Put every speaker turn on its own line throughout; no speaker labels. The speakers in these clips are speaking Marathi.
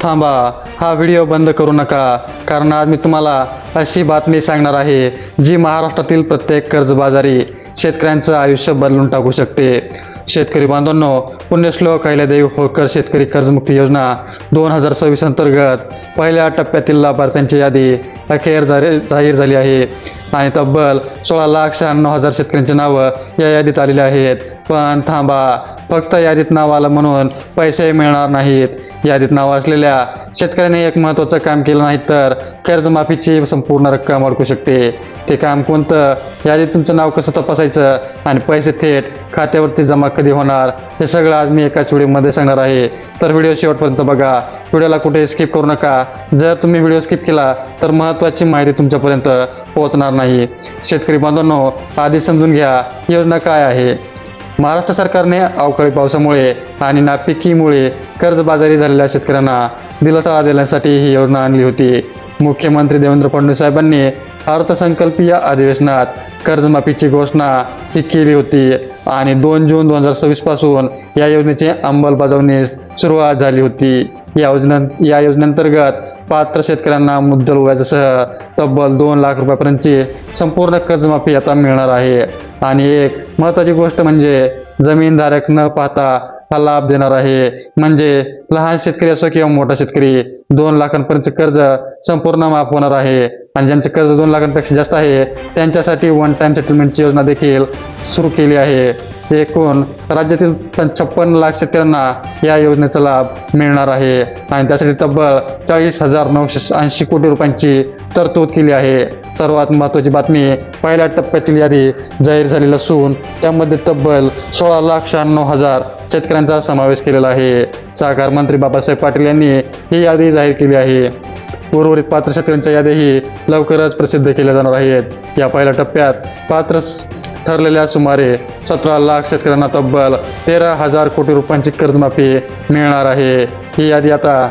थांबा, हा व्हिडिओ बंद करू नका, कारण आज मी तुम्हाला अशी बातमी सांगणार आहे जी महाराष्ट्रातील प्रत्येक कर्जबाजारी शेतकऱ्यांचं आयुष्य बदलून टाकू शकते. शेतकरी बांधवांनो, पुण्यश्लोक अहिल्यादेवी होळकर शेतकरी कर्जमुक्ती योजना 2026 अंतर्गत पहिल्या टप्प्यातील लाभार्थ्यांची यादी अखेर जाहीर झाली आहे आणि तब्बल 16,96,000 शेतकऱ्यांची नावं या यादीत आलेली आहेत. पण थांबा, फक्त यादीत नाव आलं म्हणून पैसे मिळणार नाहीत. यादीत नाव असलेल्या शेतकऱ्यांनी एक महत्त्वाचं काम केलं नाही तर कर्जमाफीची संपूर्ण रक्कम अडकू शकते. ते काम कोणतं, यादीत तुमचं नाव कसं तपासायचं आणि पैसे थेट खात्यावरती जमा कधी होणार, हे सगळं आज मी एकाच व्हिडिओमध्ये सांगणार आहे. तर व्हिडिओ शेवटपर्यंत बघा, व्हिडिओला कुठे स्किप करू नका. जर तुम्ही व्हिडिओ स्किप केला तर महत्त्वाची माहिती तुमच्यापर्यंत पोहोचणार नाही. शेतकरी बांधवांनो, आधी समजून घ्या योजना काय आहे. महाराष्ट्र सरकारने अवकाळी पावसामुळे आणि नापिकीमुळे कर्जबाजारी झालेल्या शेतकऱ्यांना दिलासा देण्यासाठी ही योजना आणली होती. मुख्यमंत्री देवेंद्र फडणवीस साहेबांनी अर्थसंकल्पीय अधिवेशनात कर्जमाफीची घोषणा ही केली होती आणि 2 जून 2026 पासून या योजनेची अंमलबजावणीस सुरुवात झाली होती. या योजनेअंतर्गत पात्र शेतकऱ्यांना मुद्दल व्याजासह तब्बल 2 लाख रुपयापर्यंतची संपूर्ण कर्जमाफी आता मिळणार आहे. आणि एक महत्त्वाची गोष्ट म्हणजे जमीनधारक न पाहता हा लाभ देणार आहे. म्हणजे लहान शेतकरी असो किंवा मोठा शेतकरी 2 लाखांपर्यंतचे कर्ज संपूर्ण माफ होणार आहे. आणि ज्यांचं कर्ज 2 लाखांपेक्षा जास्त आहे त्यांच्यासाठी वन टाइम सेटलमेंटची योजना देखील सुरू केली आहे. एकूण राज्यातील 56 लाख शेतकऱ्यांना या योजनेचा लाभ मिळणार आहे आणि त्यासाठी तब्बल 40,980 कोटी रुपयांची तरतूद केली आहे. सर्वात महत्त्वाची बातमी, पहिल्या टप्प्यातील यादी जाहीर झालेली असून त्यामध्ये तब्बल 16,96,000 शेतकऱ्यांचा समावेश केलेला आहे. सहकार मंत्री बाबासाहेब पाटील यांनी ही यादी जाहीर केली आहे. उर्वरित पात्र शेतकऱ्यांच्या याद्याही लवकरच प्रसिद्ध केल्या जाणार आहेत. या पहिल्या टप्प्यात पात्र ठरलेल्या सुमारे 17 लाख शेतकऱ्यांना तब्बल 13,000 कोटी रुपयांची कर्जमाफी मिळणार आहे. ही यादी आता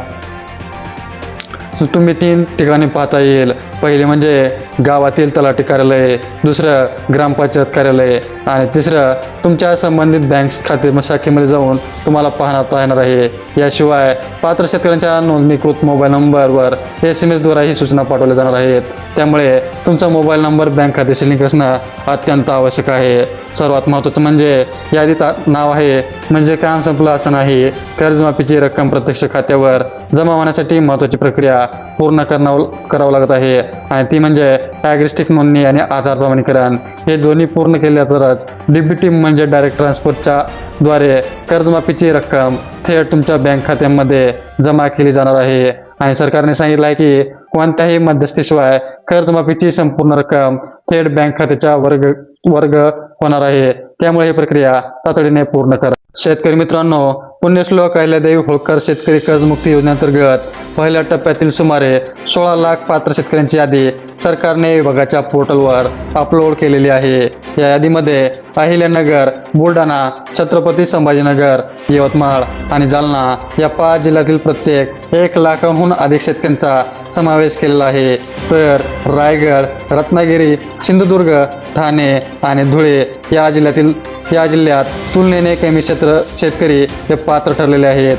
तुम्ही 3 ठिकाणी पाहता येईल. पहिले म्हणजे गावातील तलाठी कार्यालय, दुसरं ग्रामपंचायत कार्यालय आणि तिसरं तुमच्या संबंधित बँक खाते शाखेमध्ये जाऊन तुम्हाला पाहता येणार आहे. याशिवाय पात्र शेतकऱ्यांच्या नोंदणीकृत मोबाईल नंबरवर SMS द्वारे ही सूचना पाठवल्या जाणार आहेत. त्यामुळे तुमचा मोबाईल नंबर बँक खात्याशी लिंक असणं अत्यंत आवश्यक आहे. सर्वात महत्त्वाचं म्हणजे यादीत नाव आहे म्हणजे काम संपलं असं नाही. कर्जमाफीची रक्कम प्रत्यक्ष खात्यावर जमा होण्यासाठी महत्त्वाची प्रक्रिया पूर्ण करावं लागत आहे आणि ती म्हणजे ॲग्रिस्टिक नोंदणी आणि आधार प्रमाणीकरण. हे दोन्ही पूर्ण केले तरच DBT म्हणजे डायरेक्ट ट्रान्सफरच्या द्वारे कर्जमाफीची रक्कम थेट तुमच्या बँक खात्यामध्ये जमा केली जाणार आहे. आणि सरकारने सांगितलं आहे की कोणत्याही मध्यस्थीशिवाय कर्जमाफीची संपूर्ण रक्कम थेट बँक खात्याच्या वर्ग होणार आहे. त्यामुळे ही प्रक्रिया तातडीने पूर्ण करा. शेतकरी मित्रांनो, पुण्यश्लोक अहिल्यादेवी होळकर शेतकरी कर्जमुक्ती योजनेअंतर्गत पहिल्या टप्प्यातील सुमारे 16 लाख पात्र शेतकऱ्यांची यादी सरकारने विभागाच्या पोर्टलवर अपलोड केलेली आहे. या यादीमध्ये अहिल्यानगर, बुलढाणा, छत्रपती संभाजीनगर, यवतमाळ आणि जालना या 5 जिल्ह्यातील प्रत्येक 1 लाखांहून अधिक शेतकऱ्यांचा समावेश केलेला आहे. तर रायगड, रत्नागिरी, सिंधुदुर्ग, ठाणे आणि धुळे या जिल्ह्यात तुलनेने कमी शेतकरी हे पात्र ठरलेले आहेत.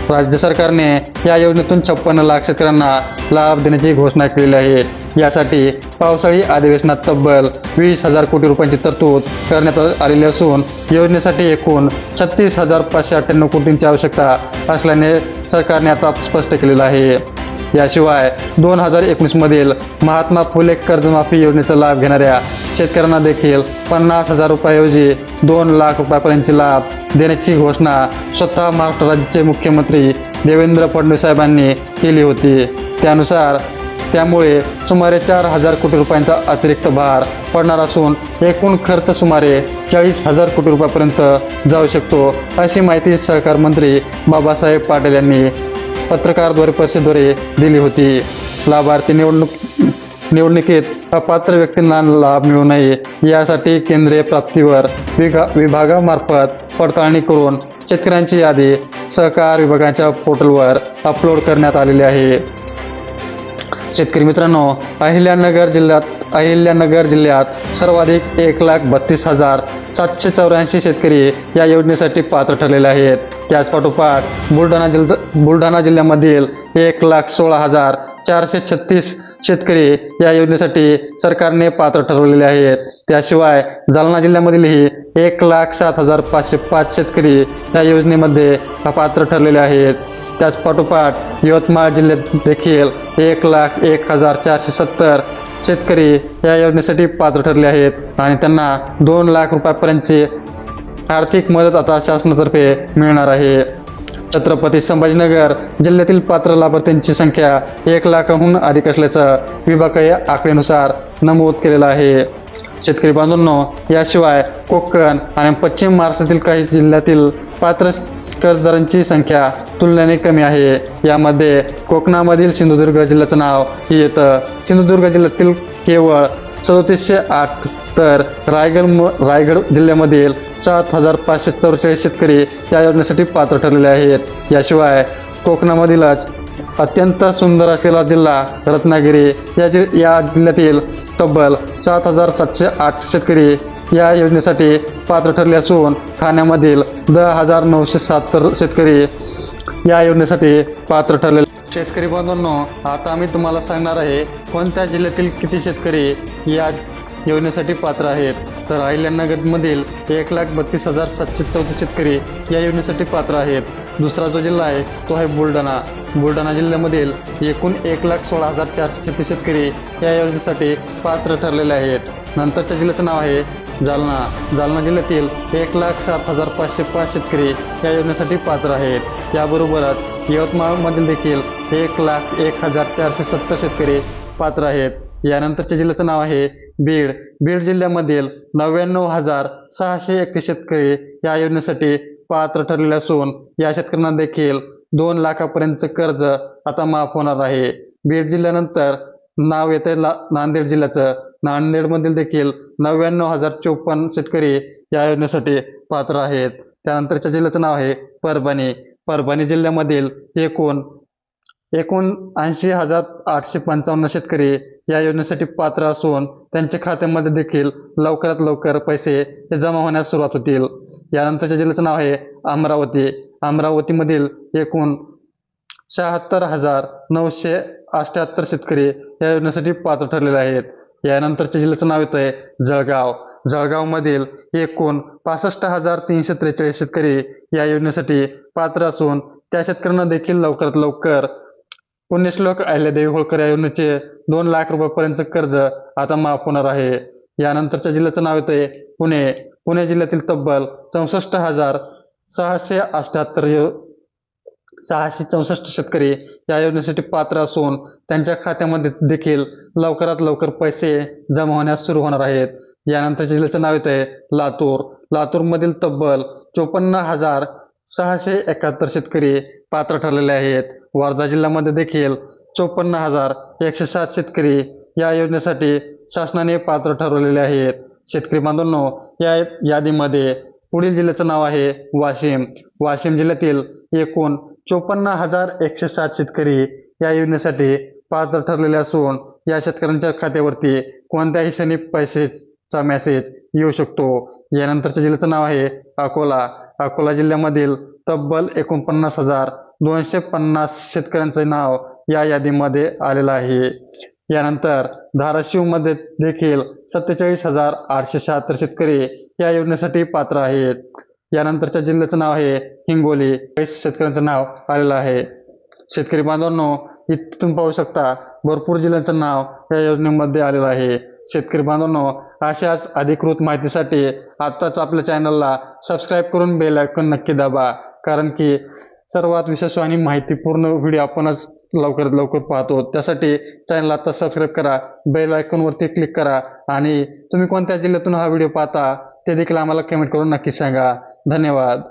राज्य सरकारने या योजनेतून 56 लाख शेतकऱ्यांना लाभ देण्याची घोषणा केलेली आहे. यासाठी पावसाळी अधिवेशनात तब्बल 20,000 कोटी रुपयांची तरतूद करण्यात आलेली असून योजनेसाठी एकूण 36,598 कोटींची आवश्यकता असल्याने सरकारने आता स्पष्ट केलेलं आहे. याशिवाय 2019 मधील महात्मा फुले कर्जमाफी योजनेचा लाभ घेणाऱ्या शेतकऱ्यांना देखील 50,000 रुपयाऐवजी 2 लाख रुपयापर्यंतचे लाभ देण्याची घोषणा स्वतः महाराष्ट्र राज्याचे मुख्यमंत्री देवेंद्र फडणवीस साहेबांनी केली होती. त्यामुळे सुमारे 4,000 कोटी रुपयांचा अतिरिक्त भार पडणार असून एकूण खर्च सुमारे 40,000 कोटी रुपयापर्यंत जाऊ शकतो, अशी माहिती सहकार मंत्री बाबासाहेब पाटील यांनी पत्रकाराद्वारे परिषदेद्वारे दिली होती. लाभार्थी निवडणुकीत अपात्र व्यक्तींना लाभ मिळू नये यासाठी केंद्रीय प्राप्तीवर विभागामार्फत पडताळणी करून शेतकऱ्यांची यादी सहकार विभागाच्या पोर्टलवर अपलोड करण्यात आलेली आहे. शेतकरी मित्रांनो, अहिल्यानगर जिल्ह्यात सर्वाधिक 1,32,784 शेतकरी या योजनेसाठी पात्र ठरलेले आहेत. त्याचपाठोपाठ बुलढाणा जिल्ह्यामधील 1,16,436 शेतकरी या योजनेसाठी सरकारने पात्र ठरवलेले आहेत. त्याशिवाय जालना जिल्ह्यामधीलही 1,07,505 शेतकरी या योजनेमध्ये पात्र ठरलेले आहेत. त्याचपाठोपाठ यवतमाळ जिल्ह्यात देखील 1,01,470 शेतकरी या योजनेसाठी पात्र ठरले आहेत आणि त्यांना 2 लाख रुपयापर्यंतची आर्थिक मदत आता शासनातर्फे मिळणार आहे. छत्रपती संभाजीनगर जिल्ह्यातील पात्र लाभार्थ्यांची संख्या 1 लाखाहून अधिक असल्याचं विभागीय आकडेनुसार नमूद केलेलं आहे. शेतकरी बांधवांनो, याशिवाय कोकण आणि पश्चिम महाराष्ट्रातील काही जिल्ह्यातील पात्र कर्जदारांची संख्या तुलनेने कमी आहे. यामध्ये कोकणामधील सिंधुदुर्ग जिल्ह्याचं नाव येतं. सिंधुदुर्ग जिल्ह्यातील केवळ 3708 तर रायगड जिल्ह्यामधील 7,544 शेतकरी या योजनेसाठी पात्र ठरलेले आहेत. याशिवाय कोकणामधीलच अत्यंत सुंदर असलेला जिल्हा रत्नागिरी या जिल्ह्यातील तब्बल 7,708 शेतकरी या योजनेसाठी पात्र ठरले असून ठाण्यामधील 10,970 शेतकरी या योजनेसाठी पात्र ठरलेले. शेतकरी बांधवांनो, आता मी तुम्हाला सांगणार आहे कोणत्या जिल्ह्यातील किती शेतकरी या योजनेसाठी पात्र आहेत. तर अहिल्यानगरमधील 1,32,734 शेतकरी या योजनेसाठी पात्र आहेत. दुसरा जो जिल्हा आहे तो आहे बुलढाणा जिल्ह्यामधील एकूण 1,16,436 शेतकरी या योजनेसाठी पात्र ठरलेले आहेत. नंतरच्या जिल्ह्याचं नाव आहे जालना जिल्ह्यातील 1,07,505 शेतकरी या योजनेसाठी पात्र आहेत. याबरोबरच यवतमाळमधील देखील 1,01,470 शेतकरी पात्र आहेत. यानंतरच्या जिल्ह्याचं नाव आहे बीड जिल्ह्यामधील 99,631 शेतकरी या योजनेसाठी पात्र ठरलेले असून या शेतकऱ्यांना देखील 2 लाखापर्यंतचं कर्ज आता माफ होणार आहे. बीड जिल्ह्यानंतर नाव येते नांदेड जिल्ह्याचं. नांदेडमधील देखील 99,054 शेतकरी या योजनेसाठी पात्र आहेत. त्यानंतरच्या जिल्ह्याचं नाव आहे परभणी जिल्ह्यामधील एकूण 80,855 शेतकरी या योजनेसाठी पात्र असून त्यांच्या खात्यामध्ये देखील लवकरात लवकर पैसे जमा होण्यास सुरुवात होतील. यानंतरच्या जिल्ह्याचं नाव आहे अमरावतीमधील एकूण 76,978 शेतकरी या योजनेसाठी पात्र ठरलेले आहेत. यानंतरच्या जिल्ह्याचं नाव येतं आहे जळगावमधील एकूण 65,343 शेतकरी या योजनेसाठी पात्र असून त्या शेतकऱ्यांना देखील लवकरात लवकर पुण्यश्लोक अहिल्यादेवी होळकर या योजनेचे 2 लाख रुपयापर्यंतचं कर्ज आता माफ होणार आहे. यानंतरच्या जिल्ह्याचं नाव येतं आहे पुणे जिल्ह्यातील तब्बल 64,664 शेतकरी या योजनेसाठी पात्र असून त्यांच्या खात्यामध्ये देखील लवकरात लवकर पैसे जमा होण्यास सुरू होणार आहेत. यानंतरच्या जिल्ह्याचं नाव येतं आहे लातूरमधील तब्बल 54,671 शेतकरी पात्र ठरलेले आहेत. वर्धा जिल्ह्यामध्ये देखील 54,107 शेतकरी या योजनेसाठी शासनाने पात्र ठरवलेले आहेत. शेतकरी बांधवांनो, या यादीमध्ये पुढील जिल्ह्याचं नाव आहे वाशिम जिल्ह्यातील एकूण 54,107 शेतकरी या योजनेसाठी पात्र ठरलेले असून या शेतकऱ्यांच्या खात्यावरती कोणत्याही क्षणी पैसेचा मेसेज येऊ शकतो. यानंतरच्या जिल्ह्याचं नाव आहे अकोला जिल्ह्यामधील तब्बल 49,250 शेतकऱ्यांचे नाव या यादीमध्ये आलेलं आहे. यानंतर धाराशिवमध्ये देखील 47,876 शेतकरी या योजनेसाठी पात्र आहेत. यानंतरच्या जिल्ह्याचं नाव आहे हिंगोली. 20 शेतकऱ्यांचं नाव आलेलं आहे. शेतकरी बांधवांनो, इथे तुम्ही पाहू शकता भरपूर जिल्ह्यांचं नाव या योजनेमध्ये आलेलं आहे. शेतकरी बांधवांनो, अशाच अधिकृत माहितीसाठी आत्ताच आपल्या चॅनलला सबस्क्राईब करून बेल आयकॉन नक्की दाबा, कारण की सर्वात विशेष आणि माहितीपूर्ण व्हिडिओ आपणच लवकरात लवकर पाहतो. त्यासाठी चॅनलला आता सबस्क्राईब करा, बेल आयकॉनवरती क्लिक करा आणि तुम्ही कोणत्या जिल्ह्यातून हा व्हिडिओ पाहता ते देखील आम्हाला कमेंट करून नक्की सांगा. धन्यवाद.